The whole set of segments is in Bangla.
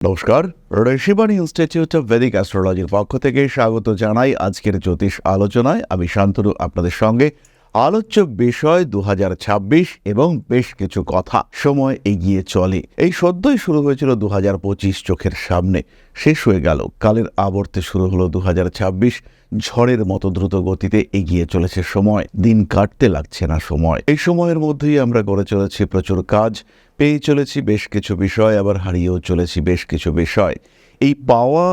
নমস্কার, ঋষিবাণী ইনস্টিটিউট অফ ভেদিক অ্যাস্ট্রোলজির পক্ষ থেকে স্বাগত জানাই আজকের জ্যোতিষ আলোচনায়। আমি শান্তনু আপনাদের সঙ্গে। আলোচ্য বিষয় 2026 এবং বেশ কিছু কথা। সময় এগিয়ে চলে। এই সদ্যই শুরু হয়েছিল 2025, চোখের সামনে শেষ হয়ে গেল। কালের আবর্তে শুরু হলো 2026। ঝড়ের মতো দ্রুত গতিতে এগিয়ে চলেছে সময়, দিন কাটতে লাগছে না সময়। এই সময়ের মধ্যেই আমরা করে চলেছি প্রচুর কাজ, পেয়ে চলেছি বেশ কিছু বিষয়, আবার হারিয়েও চলেছি বেশ কিছু বিষয়। এই পাওয়া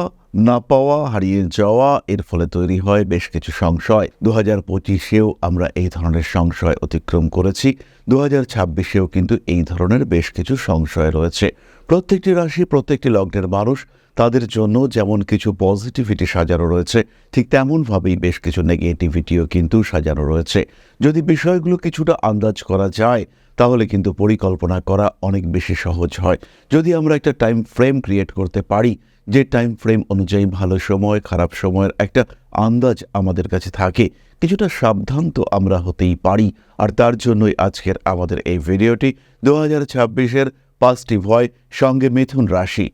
না পাওয়া, হারিয়ে যাওয়া, এর ফলে তৈরি হয় বেশ কিছু সংশয়। 2025-এও আমরা এই ধরনের সংশয় অতিক্রম করেছি। 2026-এও কিন্তু এই ধরনের বেশ কিছু সংশয় রয়েছে। প্রত্যেকটি রাশি, প্রত্যেকটি লগ্নের মানুষ, তাদের জন্য যেমন কিছু পজিটিভিটি সাজানো রয়েছে, ঠিক তেমনভাবেই বেশ কিছু নেগেটিভিটিও কিন্তু সাজানো রয়েছে। যদি বিষয়গুলো কিছুটা আন্দাজ করা যায়, তাহলে কিন্তু পরিকল্পনা করা অনেক বেশি সহজ হয়। যদি আমরা একটা টাইম ফ্রেম ক্রিয়েট করতে পারি, যে টাইম ফ্রেম অনুযায়ী ভালো সময়, খারাপ সময়ের একটা আন্দাজ আমাদের কাছে থাকে, কিছুটা সাবধান তো আমরা হতেই পারি। আর তার জন্যই আজকের আমাদের এই ভিডিওটি। 2026-এর পাঁচটি ভয়, সঙ্গে মিথুন রাশি,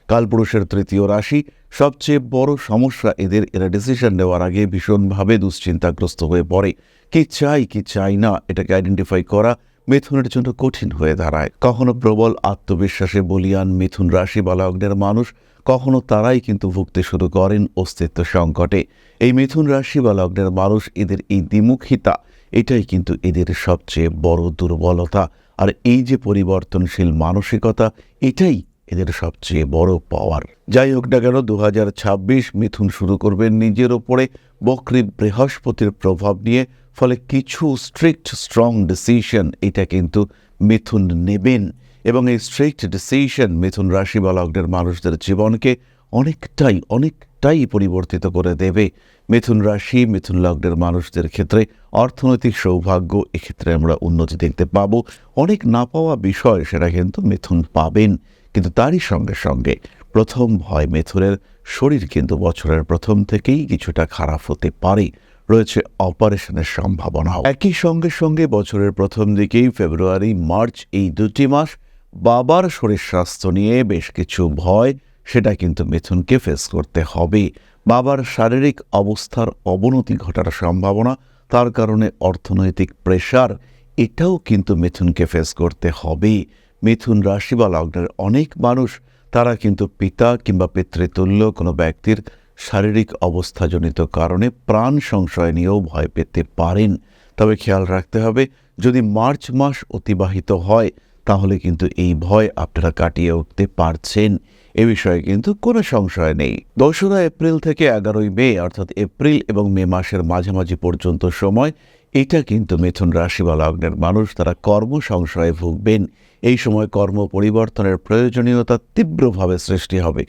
কালপুরুষের তৃতীয় রাশি। সবচেয়ে বড় সমস্যা এরা ডিসিশন নেওয়ার আগে ভীষণভাবে দুশ্চিন্তাগ্রস্ত হয়ে পড়ে। কি চাই কি চাই না, এটাকে আইডেন্টিফাই করা মিথুনের জন্য কঠিন হয়ে দাঁড়ায়। কখনো প্রবল আত্মবিশ্বাসে বলীয়ান মিথুন রাশি বা লগ্নের মানুষ, কখনো তারাই কিন্তু ভুগতে শুরু করেন অস্তিত্ব সংকটে। এই মিথুন রাশি বা লগ্নের মানুষ, এদের এই দ্বিমুখিতা, এটাই কিন্তু এদের সবচেয়ে বড় দুর্বলতা। আর এই যে পরিবর্তনশীল মানসিকতা, এটাই এদের সবচেয়ে বড় পাওয়ার। যাই হোক না কেন, 2026 মিথুন শুরু করবেন নিজের ওপরে বক্রী বৃহস্পতির প্রভাব নিয়ে। ফলে কিছু স্ট্রিক্ট স্ট্রং ডিসিশন এটা কিন্তু মিথুন নেবেন, এবং এই স্ট্রিক্ট ডিসিশন মিথুন রাশি বা লগ্নের মানুষদের জীবনকে অনেকটাই পরিবর্তিত করে দেবে। মিথুন রাশি, মিথুন লগ্নের মানুষদের ক্ষেত্রে অর্থনৈতিক সৌভাগ্য, এক্ষেত্রে আমরা উন্নতি দেখতে পাবো। অনেক না পাওয়া বিষয়, সেটা কিন্তু মিথুন পাবেন। কিন্তু তারই সঙ্গে সঙ্গে প্রথম ভয় মিথুনের, শরীর কিন্তু বছরের প্রথম থেকেই কিছুটা খারাপ হতে পারে, রয়েছে অপারেশনের সম্ভাবনাও। একই সঙ্গে বছরের প্রথম দিকেই ফেব্রুয়ারি, মার্চ, এই দুটি মাস বাবার শরীর স্বাস্থ্য নিয়ে বেশ কিছু ভয়, সেটা কিন্তু মিথুনকে ফেস করতে হবে। বাবার শারীরিক অবস্থার অবনতি ঘটার সম্ভাবনা, তার কারণে অর্থনৈতিক প্রেশার, এটাও কিন্তু মিথুনকে ফেস করতে হবে। মিথুন রাশি বা লগ্নের অনেক মানুষ, তারা কিন্তু পিতা কিংবা পিতৃতুল্য কোনো ব্যক্তির শারীরিক অবস্থাজনিত কারণে প্রাণ সংশয় নিয়েও ভয় পেতে পারেন। তবে খেয়াল রাখতে হবে, যদি মার্চ মাস অতিবাহিত হয়, তাহলে কিন্তু এই ভয় আপনারা কাটিয়ে উঠতে পারছেন, এ বিষয়ে কিন্তু কোনো সংশয় নেই। 2রা এপ্রিল থেকে 11ই মে, অর্থাৎ এপ্রিল এবং মে মাসের মাঝামাঝি পর্যন্ত সময়, এটা কিন্তু মিথুন রাশি বা লগ্নের মানুষ, তারা কর্ম সংশয়ে ভুগবেন। এই সময় কর্ম পরিবর্তনের প্রয়োজনীয়তা তীব্রভাবে সৃষ্টি হবে।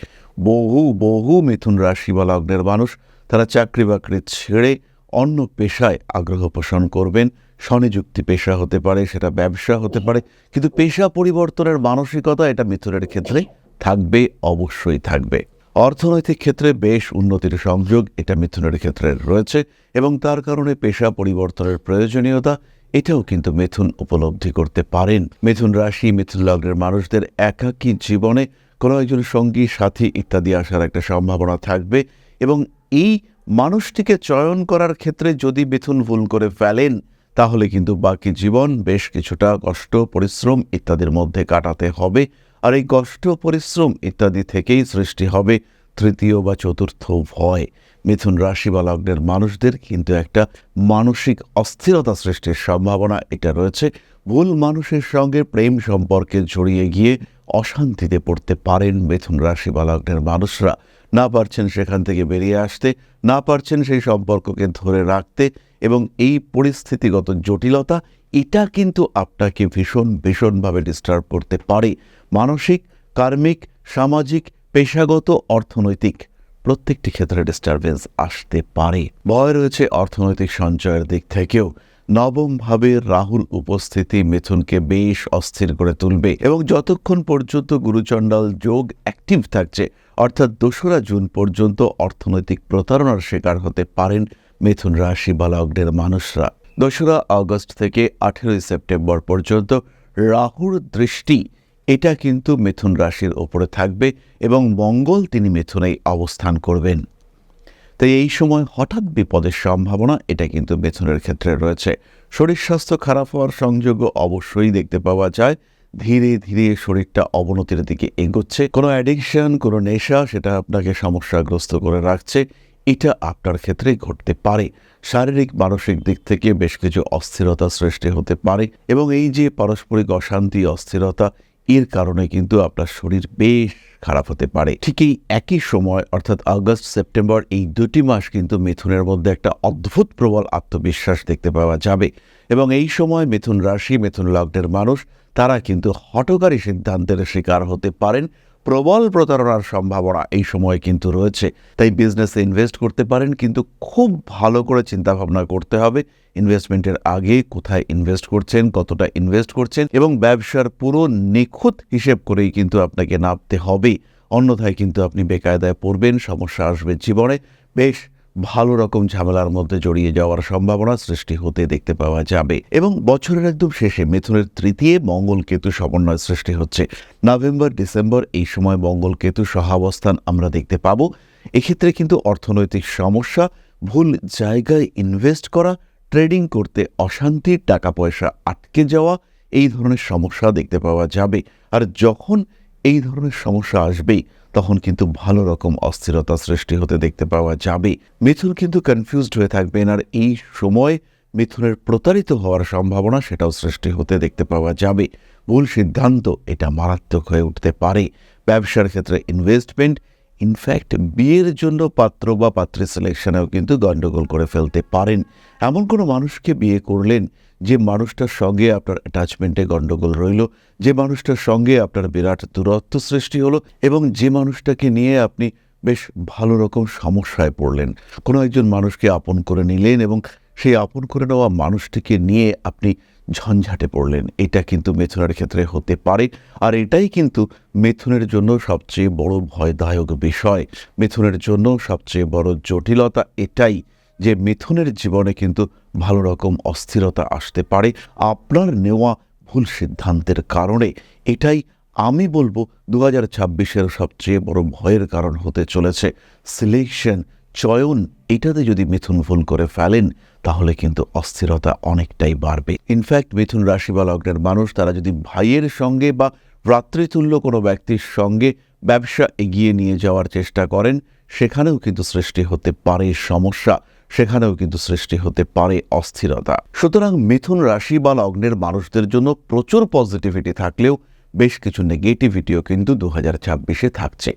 বহু মিথুন রাশি বা লগ্নের মানুষ, তারা চাকরি বাকরি ছেড়ে অন্য পেশায় আগ্রহ পোষণ করবেন। স্বনিযুক্তি পেশা হতে পারে, সেটা ব্যবসা হতে পারে, কিন্তু পেশা পরিবর্তনের মানসিকতা এটা মিথুনের ক্ষেত্রে থাকবে, অবশ্যই থাকবে। অর্থনৈতিক ক্ষেত্রে বেশ উন্নতির সংযোগ এটা মিথুনের ক্ষেত্রে রয়েছে, এবং তার কারণে পেশা পরিবর্তনের প্রয়োজনীয়তা, এটাও কিন্তু মিথুন উপলব্ধি করতে পারেন। মিথুন রাশি, মিথুন লগ্নের মানুষদের একাকী জীবনে কোনো একজন সঙ্গী, সাথী ইত্যাদি আসার একটা সম্ভাবনা থাকবে, এবং এই মানুষটিকে চয়ন করার ক্ষেত্রে যদি মিথুন ভুল করে ফেলেন, তাহলে কিন্তু বাকি জীবন বেশ কিছুটা কষ্ট, পরিশ্রম ইত্যাদির মধ্যে কাটাতে হবে। আর এই কষ্ট, পরিশ্রম ইত্যাদি থেকেই সৃষ্টি হবে তৃতীয় বা চতুর্থ ভয়। মিথুন রাশি বা লগ্নের মানুষদের কিন্তু একটা মানসিক অস্থিরতা সৃষ্টির সম্ভাবনা এটা রয়েছে। ভুল মানুষের সঙ্গে প্রেম সম্পর্কে জড়িয়ে গিয়ে অশান্তিতে পড়তে পারেন মিথুন রাশি বা লগ্নের মানুষরা। না পারছেন সেখান থেকে বেরিয়ে আসতে, না পারছেন সেই সম্পর্ককে ধরে রাখতে, এবং এই পরিস্থিতিগত জটিলতা, এটা কিন্তু আপনাকে ভীষণভাবে ডিস্টার্ব করতে পারে। মানসিক, কার্মিক, সামাজিক, পেশাগত, অর্থনৈতিক প্রত্যেকটি ক্ষেত্রে ডিস্টারবেন্স আসতে পারে। ভয় রয়েছে অর্থনৈতিক সঞ্চয়ের দিক থেকেও। নবমভাবে রাহুর উপস্থিতি মিথুনকে বেশ অস্থির করে তুলবে, এবং যতক্ষণ পর্যন্ত গুরুচণ্ডাল যোগ অ্যাক্টিভ থাকছে, অর্থাৎ 2রা জুন পর্যন্ত অর্থনৈতিক প্রতারণার শিকার হতে পারেন মিথুন রাশি বা লগ্নের মানুষরা। 2রা আগস্ট থেকে 18ই সেপ্টেম্বর পর্যন্ত রাহুর দৃষ্টি এটা কিন্তু মিথুন রাশির ওপরে থাকবে এবং মঙ্গল তিনি মিথুনেই অবস্থান করবেন। তাই এই সময় হঠাৎ বিপদের সম্ভাবনা এটা কিন্তু মিথুনের ক্ষেত্রে রয়েছে। শরীর স্বাস্থ্য খারাপ হওয়ার সংযোগও অবশ্যই দেখতে পাওয়া যায়। ধীরে ধীরে শরীরটা অবনতির দিকে এগোচ্ছে। কোনো অ্যাডিকশন, কোনো নেশা সেটা আপনাকে সমস্যাগ্রস্ত করে রাখছে, এটা আপনার ক্ষেত্রে ঘটতে পারে। শারীরিক মানসিক দিক থেকে বেশ কিছু অস্থিরতা সৃষ্টি হতে পারে এবং এই যে পারস্পরিক অশান্তি, অস্থিরতা, এর কারণে কিন্তু আপনার শরীর বেশ খারাপ হতে পারে। ঠিক এই একই সময় অর্থাৎ আগস্ট সেপ্টেম্বর এই দুটি মাস কিন্তু মিথুনের মধ্যে একটা অদ্ভুত প্রবল আত্মবিশ্বাস দেখতে পাওয়া যাবে এবং এই সময় মিথুন রাশি, মিথুন লগ্নের মানুষ তারা কিন্তু হঠকারী সিদ্ধান্তের শিকার হতে পারেন। প্রবল প্রতারণার সম্ভাবনা এই সময় কিন্তু রয়েছে। তাই বিজনেসে ইনভেস্ট করতে পারেন, কিন্তু খুব ভালো করে চিন্তাভাবনা করতে হবে ইনভেস্টমেন্টের আগে কোথায় ইনভেস্ট করছেন, কতটা ইনভেস্ট করছেন এবং ব্যবসার পুরো নিখুঁত হিসেব করেই কিন্তু আপনাকে নামতে হবে। অন্যথায় কিন্তু আপনি বেকায়দায় পড়বেন, সমস্যা আসবে জীবনে, বেশ ভালো রকম ঝামেলার মধ্যে জড়িয়ে যাওয়ার সম্ভাবনা সৃষ্টি হতে দেখতে পাওয়া যাবে। এবং বছরের একদম শেষে মিথুনের তৃতীয় মঙ্গল কেতু সমন্বয় সৃষ্টি হচ্ছে। নভেম্বর ডিসেম্বর এই সময় মঙ্গল কেতু সহাবস্থান আমরা দেখতে পাবো। এক্ষেত্রে কিন্তু অর্থনৈতিক সমস্যা, ভুল জায়গায় ইনভেস্ট করা, ট্রেডিং করতে অশান্তি, টাকা পয়সা আটকে যাওয়া, এই ধরনের সমস্যা দেখতে পাওয়া যাবে। আর যখন এই ধরনের সমস্যা আসবেই তখন কিন্তু ভালো রকম অস্থিরতা সৃষ্টি হতে দেখতে পাওয়া যাবে। মিথুন কিন্তু কনফিউজড হয়ে থাকবেন আর এই সময় মিথুনের প্রতারিত হওয়ার সম্ভাবনা সেটাও সৃষ্টি হতে দেখতে পাওয়া যাবে। ভুল সিদ্ধান্ত এটা মারাত্মক হয়ে উঠতে পারে। ব্যবসার ক্ষেত্রে ইনভেস্টমেন্ট, ইনফ্যাক্ট বিয়ের জন্য পাত্র বা পাত্রী সিলেকশনেও কিন্তু গণ্ডগোল করে ফেলতে পারেন। এমন কোনো মানুষকে বিয়ে করলেন যে মানুষটার সঙ্গে আপনার অ্যাটাচমেন্টে গণ্ডগোল রইল, যে মানুষটার সঙ্গে আপনার বিরাট দূরত্ব সৃষ্টি হলো এবং যে মানুষটাকে নিয়ে আপনি বেশ ভালো রকম সমস্যায় পড়লেন। কোনো একজন মানুষকে আপন করে নিলেন এবং সেই আপন করে নেওয়া মানুষটিকে নিয়ে আপনি ঝঞ্ঝাটে পড়লেন। এটা কিন্তু মিথুনের ক্ষেত্রে হতে পারে আর এটাই কিন্তু মিথুনের জন্য সবচেয়ে বড় ভয়দায়ক বিষয়। মিথুনের জন্য সবচেয়ে বড় জটিলতা এটাই যে মিথুনের জীবনে কিন্তু ভালো রকম অস্থিরতা আসতে পারে আপনার নেওয়া ভুল সিদ্ধান্তের কারণে। এটাই আমি বলবো 2026-এর সবচেয়ে বড় ভয়ের কারণ হতে চলেছে। সিলেকশন, চয়ন, এটাতে যদি মিথুন ভুল করে ফেলেন তাহলে কিন্তু অস্থিরতা অনেকটাই বাড়বে। ইনফ্যাক্ট মিথুন রাশি বা লগ্নের মানুষ তারা যদি ভাইয়ের সঙ্গে বা ভ্রাতৃতুল্য কোনো ব্যক্তির সঙ্গে ব্যবসা এগিয়ে নিয়ে যাওয়ার চেষ্টা করেন, সেখানেও কিন্তু সৃষ্টি হতে পারে সমস্যা, সেখানেও কিন্তু সৃষ্টি হতে পারে অস্থিরতা। সুতরাং মিথুন রাশি বা লগ্নের মানুষদের জন্য প্রচুর পজিটিভিটি থাকলেও বেশ কিছু নেগেটিভিটিও কিন্তু 2026-এ থাকছে।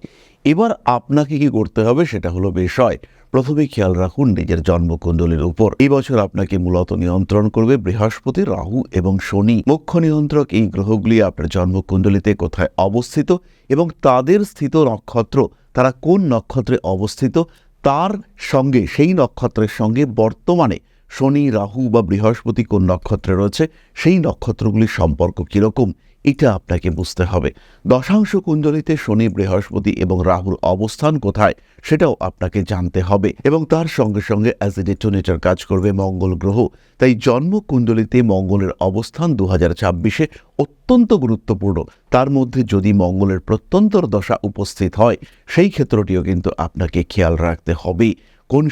এবার আপনাকে কি করতে হবে সেটা হলো বিষয়। প্রথমে খেয়াল রাখুন নিজের জন্মকুণ্ডলীর উপর। এই বছর আপনাকে মূলত নিয়ন্ত্রণ করবে বৃহস্পতি, রাহু এবং শনি। মুখ্য নিয়ন্ত্রক এই গ্রহগুলি আপনার জন্মকুণ্ডলীতে কোথায় অবস্থিত এবং তাদের স্থিত নক্ষত্র, তারা কোন নক্ষত্রে অবস্থিত, তার সঙ্গে সেই নক্ষত্রের সঙ্গে বর্তমানে শনি, রাহু বা বৃহস্পতি কোন নক্ষত্রে রয়েছে, সেই নক্ষত্রগুলির সম্পর্ক কীরকম, এটা আপনাকে বুঝতে হবে। দশাংশ কুণ্ডলিতে শনি, বৃহস্পতি এবং রাহুর অবস্থান কোথায় সেটাও আপনাকে জানতে হবে এবং তার সঙ্গে সঙ্গে অ্যাজ এ ডেটোনেটর কাজ করবে মঙ্গল গ্রহ। তাই জন্ম কুণ্ডলিতে মঙ্গলের অবস্থান 2026-এ অত্যন্ত গুরুত্বপূর্ণ। তার মধ্যে যদি মঙ্গলের প্রত্যন্তর দশা উপস্থিত হয় সেই ক্ষেত্রটিও কিন্তু আপনাকে খেয়াল রাখতে হবে। কোন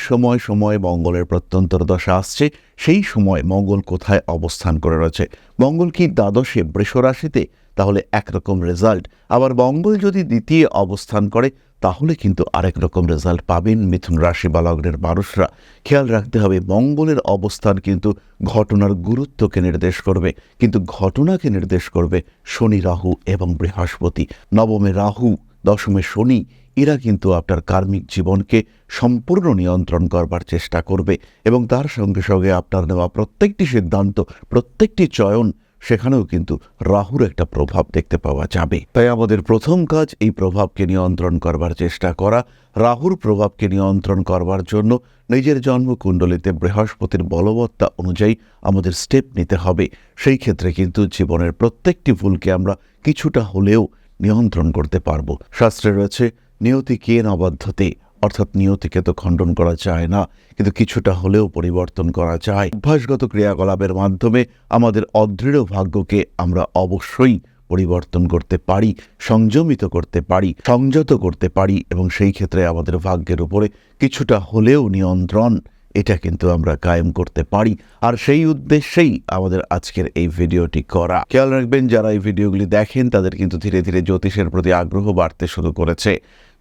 সময় মঙ্গলের প্রত্যন্তর দশা আসছে, সেই সময় মঙ্গল কোথায় অবস্থান করে রয়েছে। মঙ্গল কি দ্বাদশে বৃষ রাশিতে, তাহলে একরকম রেজাল্ট। আবার মঙ্গল যদি দ্বিতীয় অবস্থান করে তাহলে কিন্তু আরেক রকম রেজাল্ট পাবেন মিথুন রাশি বা লগ্নের মানুষরা। খেয়াল রাখতে হবে মঙ্গলের অবস্থান কিন্তু ঘটনার গুরুত্বকে নির্দেশ করবে, কিন্তু ঘটনাকে নির্দেশ করবে শনি, রাহু এবং বৃহস্পতি। নবমে রাহু, দশমে শনি, এরা কিন্তু আপনার কার্মিক জীবনকে সম্পূর্ণ নিয়ন্ত্রণ করবার চেষ্টা করবে এবং তার সঙ্গে সঙ্গে আপনার নেওয়া প্রত্যেকটি সিদ্ধান্ত, প্রত্যেকটি চয়ন, সেখানেও কিন্তু রাহুর একটা প্রভাব দেখতে পাওয়া যাবে। তাই আমাদের প্রথম কাজ এই প্রভাবকে নিয়ন্ত্রণ করবার চেষ্টা করা। রাহুর প্রভাবকে নিয়ন্ত্রণ করবার জন্য নিজের জন্মকুণ্ডলিতে বৃহস্পতির বলবত্তা অনুযায়ী আমাদের স্টেপ নিতে হবে। সেই ক্ষেত্রে কিন্তু জীবনের প্রত্যেকটি ভুলকে আমরা কিছুটা হলেও নিয়ন্ত্রণ করতে পারবো। শাস্ত্রে রয়েছে নিয়তিকে নবাধ্যতে, অর্থাৎ নিয়তিকে তো খণ্ডন করা যায় না, কিন্তু কিছুটা হলেও পরিবর্তন করা যায়। অভ্যাসগত ক্রিয়াকলাপের মাধ্যমে আমাদের অদৃঢ় ভাগ্যকে আমরা অবশ্যই পরিবর্তন করতে পারি, সংযমিত করতে পারি, সংযত করতে পারি এবং সেই ক্ষেত্রে আমাদের ভাগ্যের উপরে কিছুটা হলেও নিয়ন্ত্রণ এটা কিন্তু আমরা কায়েম করতে পারি। আর সেই উদ্দেশ্যেই আমাদের আজকের এই ভিডিওটি করা। খেয়াল রাখবেন, যারা এই ভিডিওগুলি দেখেন তাদের কিন্তু ধীরে ধীরে জ্যোতিষের প্রতি আগ্রহ বাড়তে শুরু করেছে।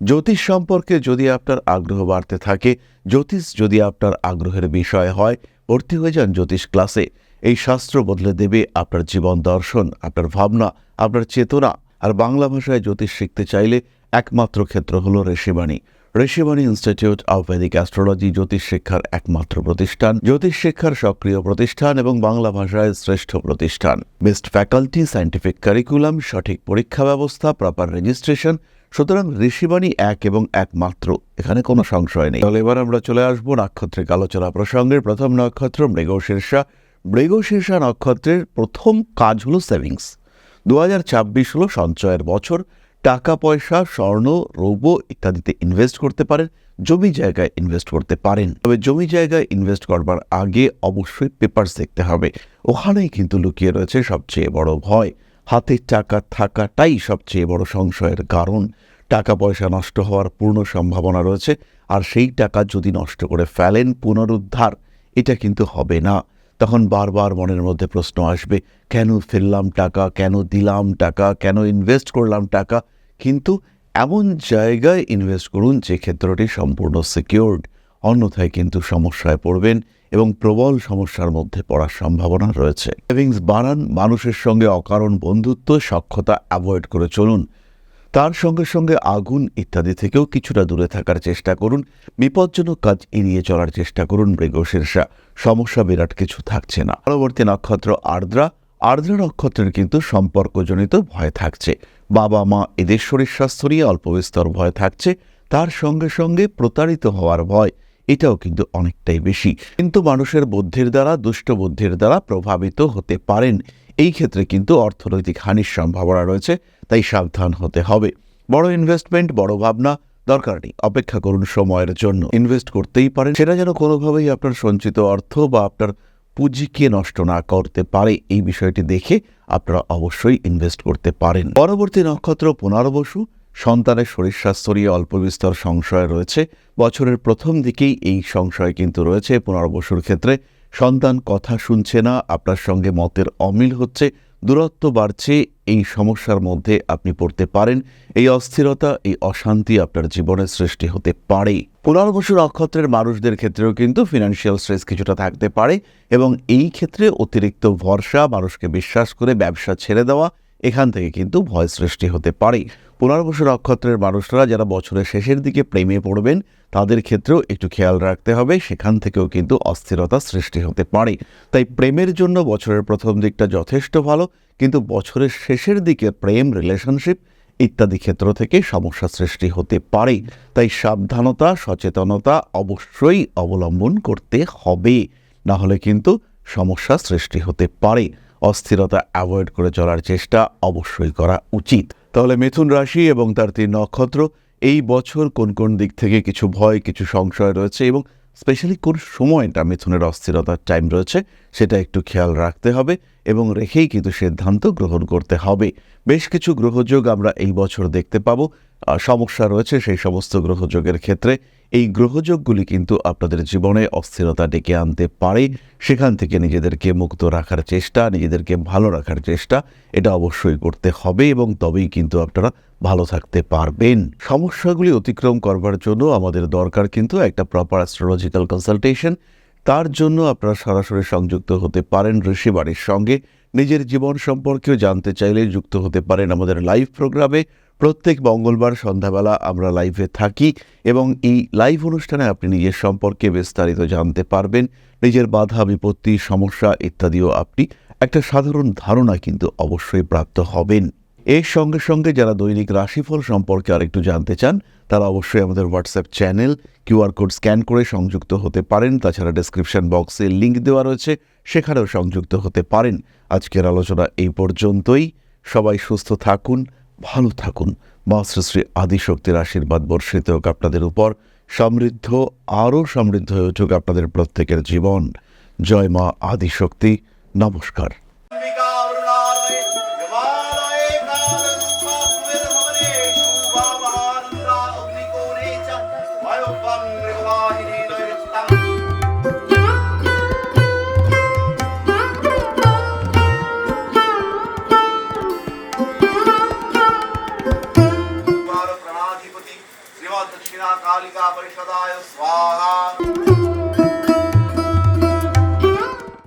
জ্যোতিষ সম্পর্কে যদি আপনার আগ্রহ বাড়তে থাকে, জ্যোতিষ যদি আপনার আগ্রহের বিষয় হয়, ভর্তি হয়ে যান জ্যোতিষ ক্লাসে। এই শাস্ত্র বদলে দেবে আপনার জীবন দর্শন, আপনার ভাবনা, আপনার চেতনা। আর বাংলা ভাষায় জ্যোতিষ শিখতে চাইলে একমাত্র ক্ষেত্র হলো Rishibani. Rishibani institute of Vedic astrology জ্যোতিষ শিক্ষার একমাত্র প্রতিষ্ঠান, জ্যোতিষ শিক্ষার সক্রিয় প্রতিষ্ঠান এবং বাংলা ভাষায় শ্রেষ্ঠ প্রতিষ্ঠান। বেস্ট ফ্যাকাল্টি, সায়েন্টিফিক কারিকুলাম, সঠিক পরীক্ষা ব্যবস্থা, প্রপার রেজিস্ট্রেশন। সুতরাং ঋষিবাণী এক এবং একমাত্র, এখানে কোনো সংশয় নেই। তাহলে এবার আমরা চলে আসবো নক্ষত্রিক আলোচনা প্রসঙ্গের। প্রথম নক্ষত্র মৃগশীর্ষা। মৃগশীর্ষা নক্ষত্রের প্রথম কাজ হলো সেভিংস। 2026 হলো সঞ্চয়ের বছর। টাকা পয়সা, স্বর্ণ, রৌপ্য ইত্যাদিতে ইনভেস্ট করতে পারেন, জমি জায়গায় ইনভেস্ট করতে পারেন। তবে জমি জায়গায় ইনভেস্ট করবার আগে অবশ্যই পেপারস দেখতে হবে। ওখানেই কিন্তু লুকিয়ে রয়েছে সবচেয়ে বড় ভয়। হাতে টাকা থাকাটাই সবচেয়ে বড় সংশয়ের কারণ। টাকা পয়সা নষ্ট হওয়ার পূর্ণ সম্ভাবনা রয়েছে, আর সেই টাকা যদি নষ্ট করে ফেলেন, পুনরুদ্ধার এটা কিন্তু হবে না। তখন বারবার মনের মধ্যে প্রশ্ন আসবে, কেন ফেললাম টাকা, কেন দিলাম টাকা, কেন ইনভেস্ট করলাম টাকা। কিন্তু এমন জায়গায় ইনভেস্ট করুন যে ক্ষেত্রটি সম্পূর্ণ সিকিউরড, অন্যথায় কিন্তু সমস্যায় পড়বেন এবং প্রবল সমস্যার মধ্যে পড়ার সম্ভাবনা রয়েছে। সেভিংস বাড়ান, মানুষের সঙ্গে অকারণ বন্ধুত্ব, সখ্যতা অ্যাভয়েড করে চলুন। তার সঙ্গে সঙ্গে আগুন ইত্যাদি থেকেও কিছুটা দূরে থাকার চেষ্টা করুন। বিপজ্জনক কাজ এড়িয়ে চলার চেষ্টা করুন। মৃগশীর্ষা, সমস্যা বিরাট কিছু থাকছে না। পরবর্তী নক্ষত্র আর্দ্রা। আর্দ্রা নক্ষত্রের কিন্তু সম্পর্কজনিত ভয় থাকছে। বাবা মা এদের শরীর স্বাস্থ্য নিয়ে অল্প বিস্তর ভয় থাকছে। তার সঙ্গে সঙ্গে প্রতারিত হওয়ার ভয় এটাও কিন্তু অনেকটাই বেশি। কিন্তু মানুষের বুদ্ধির দ্বারা, দুষ্ট বুদ্ধির দ্বারা প্রভাবিত হতে পারেন। এই ক্ষেত্রে কিন্তু অর্থনৈতিক হানির সম্ভাবনা রয়েছে, তাই সাবধান হতে হবে। বড় ইনভেস্টমেন্ট, বড় ভাবনা দরকার নেই, অপেক্ষা করুন সময়ের জন্য। ইনভেস্ট করতেই পারেন, সেটা যেন কোনোভাবেই আপনার সঞ্চিত অর্থ বা আপনার পুঁজিকে নষ্ট না করতে পারে, এই বিষয়টি দেখে আপনারা অবশ্যই ইনভেস্ট করতে পারেন। পরবর্তী নক্ষত্র পুনর্বসু। সন্তানের শরীর স্বাস্থ্য নিয়ে অল্প বিস্তর সংশয় রয়েছে। বছরের প্রথম দিকেই এই সংশয় কিন্তু রয়েছে পুনর্বসুর ক্ষেত্রে। সন্তান কথা শুনছে না, আপনার সঙ্গে মতের অমিল হচ্ছে, দূরত্ব বাড়ছে, এই সমস্যার মধ্যে আপনি পড়তে পারেন। এই অস্থিরতা, এই অশান্তি আপনার জীবনে সৃষ্টি হতে পারে। পুনর্বসু নক্ষত্রের মানুষদের ক্ষেত্রেও কিন্তু ফিনান্সিয়াল স্ট্রেস কিছুটা থাকতে পারে এবং এই ক্ষেত্রে অতিরিক্ত ভরসা, মানুষকে বিশ্বাস করে ব্যবসা ছেড়ে দেওয়া, এখান থেকে কিন্তু ভয় সৃষ্টি হতে পারে। পুনর্বসু নক্ষত্রের মানুষরা যারা বছরের শেষের দিকে প্রেমে পড়বেন, তাদের ক্ষেত্রেও একটু খেয়াল রাখতে হবে, সেখান থেকেও কিন্তু অস্থিরতা সৃষ্টি হতে পারে। তাই প্রেমের জন্য বছরের প্রথম দিকটা যথেষ্ট ভালো, কিন্তু বছরের শেষের দিকে প্রেম, রিলেশনশিপ ইত্যাদি ক্ষেত্র থেকে সমস্যা সৃষ্টি হতে পারে। তাই সাবধানতা, সচেতনতা অবশ্যই অবলম্বন করতে হবে, না হলে কিন্তু সমস্যা সৃষ্টি হতে পারে। অস্থিরতা অ্যাভয়েড করে চলার চেষ্টা অবশ্যই করা উচিত। তাহলে মিথুন রাশি এবং তার 3 নক্ষত্র, এই বছর কোন কোন দিক থেকে কিছু ভয়, কিছু সংশয় রয়েছে এবং স্পেশালি কোন সময়টা মিথুনের অস্থিরতার টাইম রয়েছে, সেটা একটু খেয়াল রাখতে হবে এবং রেখেই কিন্তু সিদ্ধান্ত গ্রহণ করতে হবে। বেশ কিছু গ্রহযোগ আমরা এই বছর দেখতে পাবো। সমস্যা রয়েছে সেই সমস্ত গ্রহযোগের ক্ষেত্রে। এই গ্রহযোগগুলি কিন্তু আপনাদের জীবনে অস্থিরতা ডেকে আনতে পারে। সেখান থেকে নিজেদেরকে মুক্ত রাখার চেষ্টা, নিজেদেরকে ভালো রাখার চেষ্টা, এটা অবশ্যই করতে হবে এবং তবেই কিন্তু আপনারা ভালো থাকতে পারবেন। সমস্যাগুলি অতিক্রম করবার জন্য আমাদের দরকার কিন্তু একটা প্রপার অ্যাস্ট্রোলজিক্যাল কনসালটেশন। তার জন্য আপনারা সরাসরি সংযুক্ত হতে পারেন ঋষিবাণীর সঙ্গে। নিজের জীবন সম্পর্কেও জানতে চাইলে যুক্ত হতে পারেন আমাদের লাইভ প্রোগ্রামে। প্রত্যেক মঙ্গলবার সন্ধ্যাবেলা আমরা লাইভে থাকি এবং এই লাইভ অনুষ্ঠানে আপনি নিজের সম্পর্কে বিস্তারিত জানতে পারবেন। নিজের বাধা, বিপত্তি, সমস্যা ইত্যাদিও আপনি একটা সাধারণ ধারণা কিন্তু অবশ্যই প্রাপ্ত হবেন। এর সঙ্গে সঙ্গে যারা দৈনিক রাশিফল সম্পর্কে আরেকটু জানতে চান, তারা অবশ্যই আমাদের WhatsApp channel QR code scan করে সংযুক্ত হতে পারেন। তাছাড়া ডেসক্রিপশন বক্সে লিঙ্ক দেওয়া রয়েছে, সেখানেও সংযুক্ত হতে পারেন। আজকের আলোচনা এই পর্যন্তই। সবাই সুস্থ থাকুন, ভালো থাকুন। মা শ্রী শ্রী আদিশক্তির আশীর্বাদ বর্ষিত হোক আপনাদের উপর। সমৃদ্ধ, আরও সমৃদ্ধ হয়ে উঠুক আপনাদের প্রত্যেকের জীবন। জয় মা আদিশক্তি। নমস্কার। दक्षिणा कालिका परिषदाय स्वाहा।